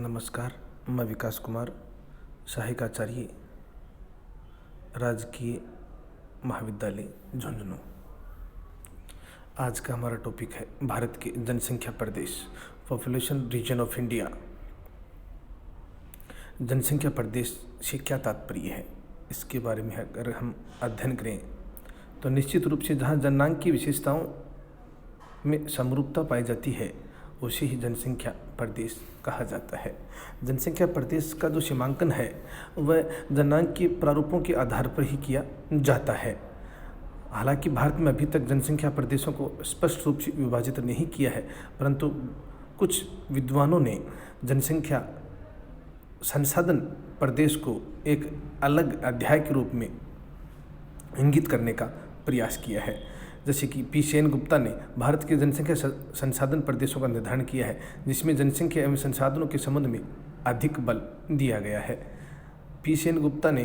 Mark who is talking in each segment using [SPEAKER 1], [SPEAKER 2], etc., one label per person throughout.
[SPEAKER 1] नमस्कार। मैं विकास कुमार, सहायक आचार्य, राजकीय महाविद्यालय झुंझुनू। आज का हमारा टॉपिक है भारत के जनसंख्या प्रदेश, पॉपुलेशन रीजन ऑफ इंडिया। जनसंख्या प्रदेश से क्या तात्पर्य है, इसके बारे में अगर हम अध्ययन करें तो निश्चित रूप से जहाँ जननांग की विशेषताओं में समरूपता पाई जाती है उसे ही जनसंख्या प्रदेश कहा जाता है। जनसंख्या प्रदेश का जो सीमांकन है वह जननांग के प्रारूपों के आधार पर ही किया जाता है। हालांकि भारत में अभी तक जनसंख्या प्रदेशों को स्पष्ट रूप से विभाजित नहीं किया है, परंतु कुछ विद्वानों ने जनसंख्या संसाधन प्रदेश को एक अलग अध्याय के रूप में इंगित करने का प्रयास किया है। जैसे कि पी सेनगुप्ता ने भारत के जनसंख्या संसाधन प्रदेशों का निर्धारण किया है, जिसमें जनसंख्या एवं संसाधनों के संबंध में अधिक बल दिया गया है। पी सेनगुप्ता ने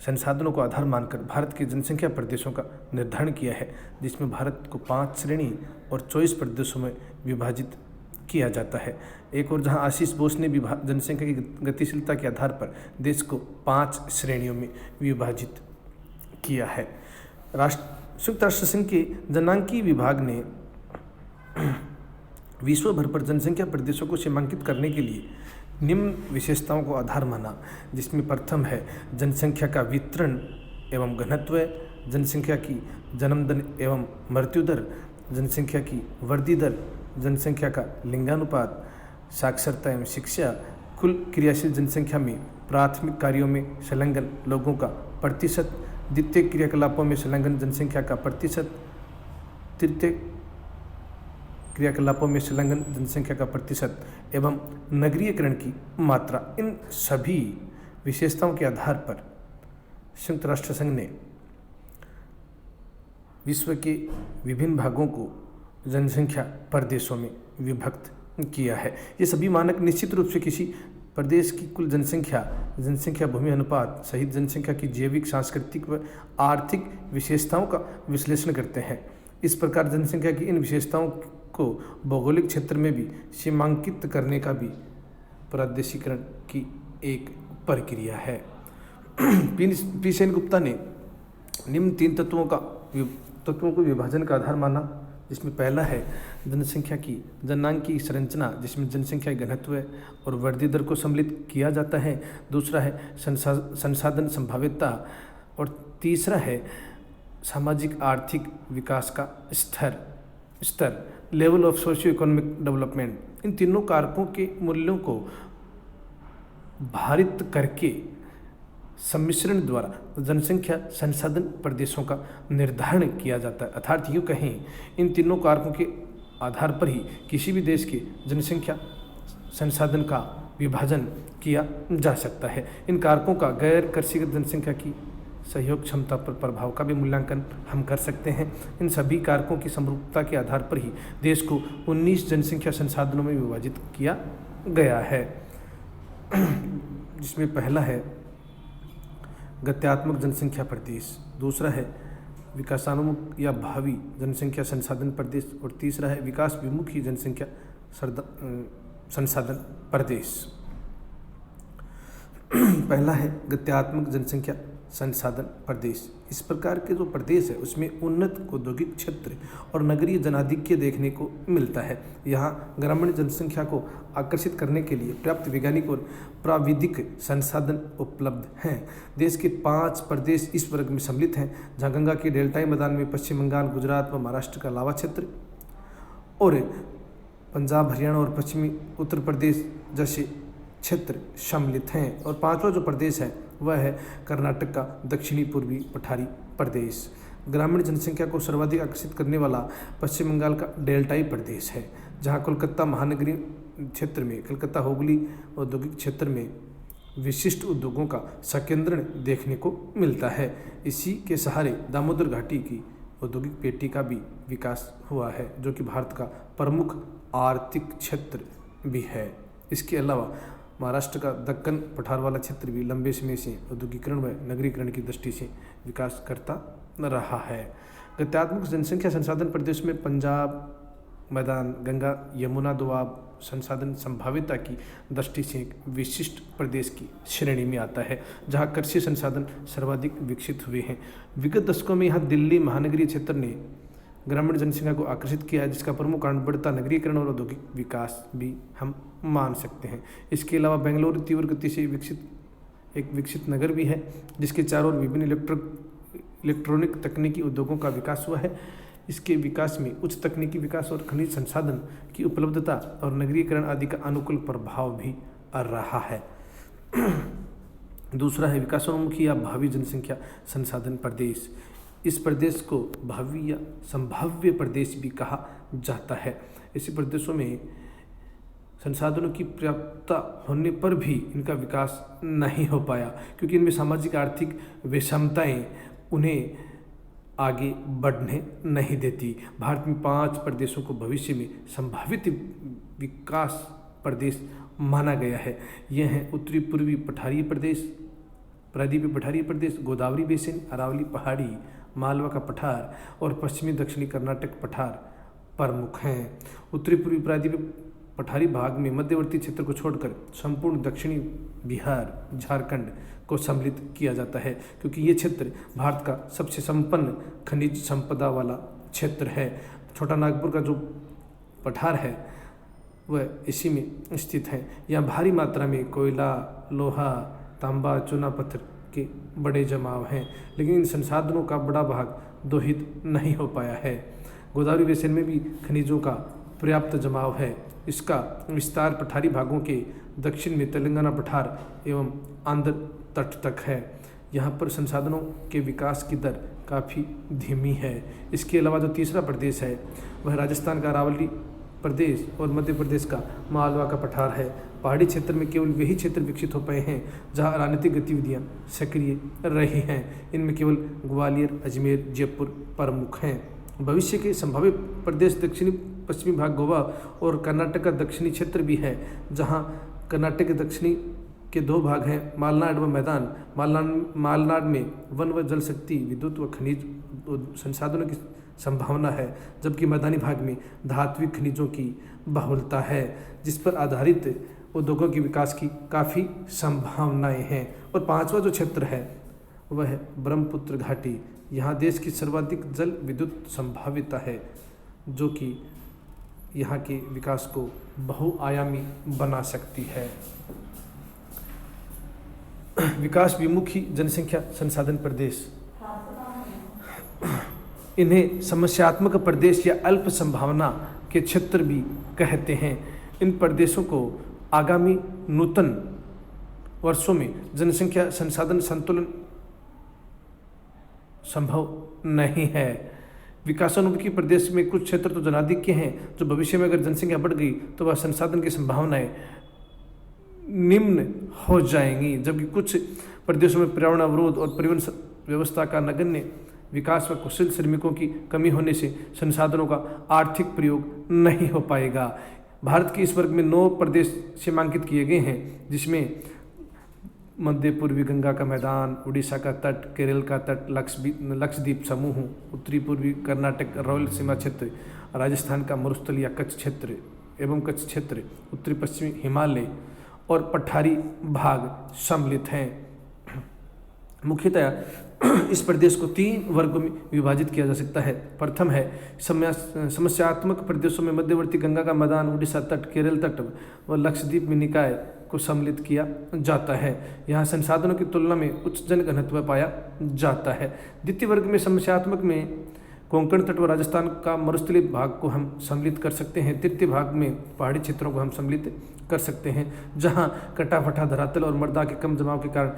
[SPEAKER 1] संसाधनों को आधार मानकर भारत के जनसंख्या प्रदेशों का निर्धारण किया है, जिसमें भारत को 5 श्रेणी और 24 प्रदेशों में विभाजित किया जाता है। एक और जहां आशीष बोस ने भी जनसंख्या की गतिशीलता के आधार पर देश को 5 श्रेणियों में विभाजित किया है। संयुक्त राष्ट्र संघ के जननांकी विभाग ने विश्व भर पर जनसंख्या प्रदेशों को सीमांकित करने के लिए निम्न विशेषताओं को आधार माना, जिसमें प्रथम है जनसंख्या का वितरण एवं घनत्व, जनसंख्या की जन्म दर एवं मृत्यु दर, जनसंख्या की वृद्धि दर, जनसंख्या का लिंगानुपात, साक्षरता एवं शिक्षा, कुल क्रियाशील जनसंख्या में प्राथमिक कार्यों में संलग्न लोगों का प्रतिशत, द्वितीय क्रियाकलापों में संलग्न जनसंख्या का प्रतिशत, तृतीय क्रियाकलापों में संलग्न जनसंख्या का प्रतिशत एवं नगरीयकरण की मात्रा। इन सभी विशेषताओं के आधार पर संयुक्त राष्ट्र संघ ने विश्व के विभिन्न भागों को जनसंख्या प्रदेशों में विभक्त किया है। ये सभी मानक निश्चित रूप से किसी प्रदेश की कुल जनसंख्या भूमि अनुपात सहित जनसंख्या की जैविक, सांस्कृतिक व आर्थिक विशेषताओं का विश्लेषण करते हैं। इस प्रकार जनसंख्या की इन विशेषताओं को भौगोलिक क्षेत्र में भी सीमांकित करने का भी प्रादेशिकरण की एक प्रक्रिया है। पी सेनगुप्ता ने निम्न 3 तत्वों को विभाजन का आधार माना, जिसमें पहला है जनसंख्या की जननांग की संरचना, जिसमें जनसंख्या घनत्व और वृद्धि दर को सम्मिलित किया जाता है। दूसरा है संसाधन संभाव्यता और तीसरा है सामाजिक आर्थिक विकास का स्तर level of socio economic development. इन तीनों कारकों के मूल्यों को भारित करके सम्मिश्रण द्वारा जनसंख्या संसाधन प्रदेशों का निर्धारण किया जाता है। अर्थात यूँ कहें, इन तीनों कारकों के आधार पर ही किसी भी देश के जनसंख्या संसाधन का विभाजन किया जा सकता है। इन कारकों का गैर कृषिगत जनसंख्या की सहयोग क्षमता पर प्रभाव का भी मूल्यांकन हम कर सकते हैं। इन सभी कारकों की समरूपता के आधार पर ही देश को 19 जनसंख्या संसाधनों में विभाजित किया गया है, जिसमें पहला है गत्यात्मक जनसंख्या प्रदेश, दूसरा है विकासान्मुख या भावी जनसंख्या संसाधन प्रदेश और तीसरा है विकास विमुखी जनसंख्या संसाधन प्रदेश। पहला है गत्यात्मक जनसंख्या संसाधन प्रदेश। इस प्रकार के जो प्रदेश है उसमें उन्नत औद्योगिक क्षेत्र और नगरीय जनाधिक्य देखने को मिलता है। यहाँ ग्रामीण जनसंख्या को आकर्षित करने के लिए पर्याप्त वैज्ञानिक और प्राविधिक संसाधन उपलब्ध हैं। देश के 5 प्रदेश इस वर्ग में सम्मिलित हैं, जहाँ गंगा के डेल्टाई मैदान में पश्चिम बंगाल, गुजरात व महाराष्ट्र का लावा क्षेत्र और पंजाब, हरियाणा और पश्चिमी उत्तर प्रदेश जैसे क्षेत्र सम्मिलित हैं। और 5वां जो प्रदेश है वह है कर्नाटक का दक्षिणी पूर्वी पठारी प्रदेश। ग्रामीण जनसंख्या को सर्वाधिक आकर्षित करने वाला पश्चिम बंगाल का डेल्टाई प्रदेश है, जहां कोलकाता महानगरीय क्षेत्र में कलकत्ता हुगली औद्योगिक क्षेत्र में विशिष्ट उद्योगों का संकेंद्रण देखने को मिलता है। इसी के सहारे दामोदर घाटी की औद्योगिक पेटी का भी विकास हुआ है, जो कि भारत का प्रमुख आर्थिक क्षेत्र भी है। इसके अलावा महाराष्ट्र का दक्कन पठार वाला क्षेत्र भी लंबे समय से औद्योगिकरण व नगरीकरण की दृष्टि से विकास करता रहा है। गत्यात्मक जनसंख्या संसाधन प्रदेश में पंजाब मैदान, गंगा यमुना दोआब, संसाधन संभाव्यता की दृष्टि से एक विशिष्ट प्रदेश की श्रेणी में आता है, जहाँ कृषि संसाधन सर्वाधिक विकसित हुए हैं। विगत दशकों में यहाँ दिल्ली महानगरीय क्षेत्र ने ग्रामीण जनसंख्या को आकर्षित किया है, जिसका प्रमुख कारण बढ़ता नगरीकरण और औद्योगिक विकास भी हम मान सकते हैं। इसके अलावा बेंगलुरु तीव्र गति से एक विकसित नगर भी है, जिसके चारों ओर विभिन्न इलेक्ट्रॉनिक तकनीकी उद्योगों का विकास हुआ है। इसके विकास में उच्च तकनीकी विकास और खनिज संसाधन की उपलब्धता और नगरीकरण आदि का अनुकूल प्रभाव भी आ रहा है। दूसरा है विकासोन्मुखी या भावी जनसंख्या संसाधन प्रदेश। इस प्रदेश को भावी या संभाव्य प्रदेश भी कहा जाता है। ऐसे प्रदेशों में संसाधनों की पर्याप्तता होने पर भी इनका विकास नहीं हो पाया, क्योंकि इनमें सामाजिक आर्थिक विषमताएं उन्हें आगे बढ़ने नहीं देती। भारत में 5 प्रदेशों को भविष्य में संभावित विकास प्रदेश माना गया है। यह हैं उत्तरी पूर्वी पठारी प्रदेश, प्रायद्वीपीय पठारी प्रदेश, गोदावरी बेसिन, अरावली पहाड़ी, मालवा का पठार और पश्चिमी दक्षिणी कर्नाटक पठार प्रमुख हैं। उत्तरी पूर्वी प्रायद्वीपीय पठारी भाग में मध्यवर्ती क्षेत्र को छोड़कर संपूर्ण दक्षिणी बिहार, झारखंड को सम्मिलित किया जाता है, क्योंकि ये क्षेत्र भारत का सबसे संपन्न खनिज संपदा वाला क्षेत्र है। छोटा नागपुर का जो पठार है वह इसी में स्थित है। यहाँ भारी मात्रा में कोयला, लोहा, तांबा, चूना पत्थर के बड़े जमाव हैं, लेकिन इन संसाधनों का बड़ा भाग दोहित नहीं हो पाया है। गोदावरी बेसिन में भी खनिजों का पर्याप्त जमाव है। इसका विस्तार पठारी भागों के दक्षिण में तेलंगाना पठार एवं आंध्र तट तक है। यहाँ पर संसाधनों के विकास की दर काफ़ी धीमी है। इसके अलावा जो तीसरा प्रदेश है वह राजस्थान का अरावली प्रदेश और मध्य प्रदेश का मालवा का पठार है। पहाड़ी क्षेत्र में केवल वही क्षेत्र विकसित हो पाए हैं जहाँ राजनीतिक गतिविधियाँ सक्रिय रही हैं। इनमें केवल ग्वालियर, अजमेर, जयपुर प्रमुख हैं। भविष्य के संभावित प्रदेश दक्षिणी पश्चिमी भाग गोवा और कर्नाटक का दक्षिणी क्षेत्र भी है, जहाँ कर्नाटक के दक्षिणी के 2 भाग हैं, मालनाड व मैदान। मालनाड में वन व जल शक्ति, विद्युत व खनिज संसाधनों की संभावना है, जबकि मैदानी भाग में धात्विक खनिजों की बहुलता है, जिस पर आधारित उद्योगों के विकास की काफ़ी संभावनाएं हैं। और 5वां जो क्षेत्र है वह है ब्रह्मपुत्र घाटी। यहाँ देश की सर्वाधिक जल विद्युत संभाव्यता है, जो कि यहाँ के विकास को बहुआयामी बना सकती है। विकास विमुखी जनसंख्या संसाधन प्रदेश, इन्हें समस्यात्मक प्रदेश या अल्प संभावना के क्षेत्र भी कहते हैं। इन प्रदेशों को आगामी नूतन वर्षों में जनसंख्या संसाधन संतुलन संभव नहीं है। विकासोन्मुखी प्रदेश में कुछ क्षेत्र तो जनाधिक्य हैं, जो भविष्य में अगर जनसंख्या बढ़ गई तो वह संसाधन की संभावनाएं निम्न हो जाएंगी, जबकि कुछ प्रदेशों में पर्यावरण अवरोध और परिवहन व्यवस्था का नगण्य विकास व कुशल श्रमिकों की कमी होने से संसाधनों का आर्थिक प्रयोग नहीं हो पाएगा। भारत के इस वर्ग में 9 प्रदेश सीमांकित किए गए हैं, जिसमें मध्य पूर्वी गंगा का मैदान, उड़ीसा का तट, केरल का तट, लक्षद्वीप समूह, उत्तरी पूर्वी कर्नाटक रॉयल सीमा क्षेत्र, राजस्थान का मरुस्थल या कच्छ क्षेत्र एवं कच्छ क्षेत्र, उत्तरी पश्चिमी हिमालय और पठारी भाग सम्मिलित हैं। मुख्यतः इस प्रदेश को 3 वर्गों में विभाजित किया जा सकता है। प्रथम है समस्यात्मक प्रदेशों में मध्यवर्ती गंगा का मैदान, उड़ीसा तट, केरल तट व लक्षद्वीप में निकाय को सम्मिलित किया जाता है। यहाँ संसाधनों की तुलना में उच्च जनघनत्व पाया जाता है। द्वितीय वर्ग में समस्यात्मक में कोंकण तट व राजस्थान का मरुस्थलीय भाग को हम सम्मिलित कर सकते हैं। तृतीय भाग में पहाड़ी क्षेत्रों को हम सम्मिलित कर सकते हैं, जहां कटाफटा धरातल और मृदा के कम जमाव के कारण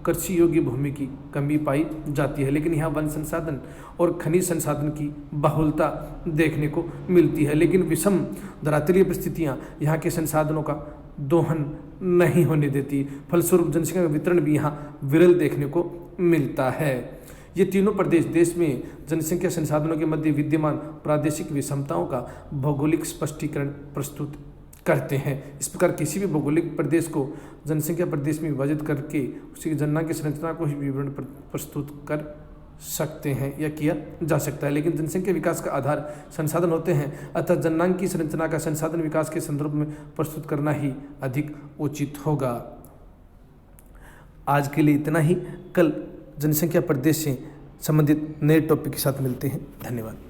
[SPEAKER 1] कृषि योग्य भूमि की कमी पाई जाती है, लेकिन यहाँ वन संसाधन और खनिज संसाधन की बहुलता देखने को मिलती है। लेकिन विषम धरातलीय परिस्थितियाँ यहाँ के संसाधनों का दोहन नहीं होने देती, फलस्वरूप जनसंख्या का वितरण भी यहाँ विरल देखने को मिलता है। ये तीनों प्रदेश देश में जनसंख्या संसाधनों के मध्य विद्यमान प्रादेशिक विषमताओं का भौगोलिक स्पष्टीकरण प्रस्तुत करते हैं। इस प्रकार किसी भी भौगोलिक प्रदेश को जनसंख्या प्रदेश में विभाजित करके उसकी जनना की संरचना को ही विवरण प्रस्तुत कर सकते हैं या किया जा सकता है। लेकिन जनसंख्या विकास का आधार संसाधन होते हैं, अतः जननांग की संरचना का संसाधन विकास के संदर्भ में प्रस्तुत करना ही अधिक उचित होगा। आज के लिए इतना ही। कल जनसंख्या प्रदेश से संबंधित नए टॉपिक के साथ मिलते हैं। धन्यवाद।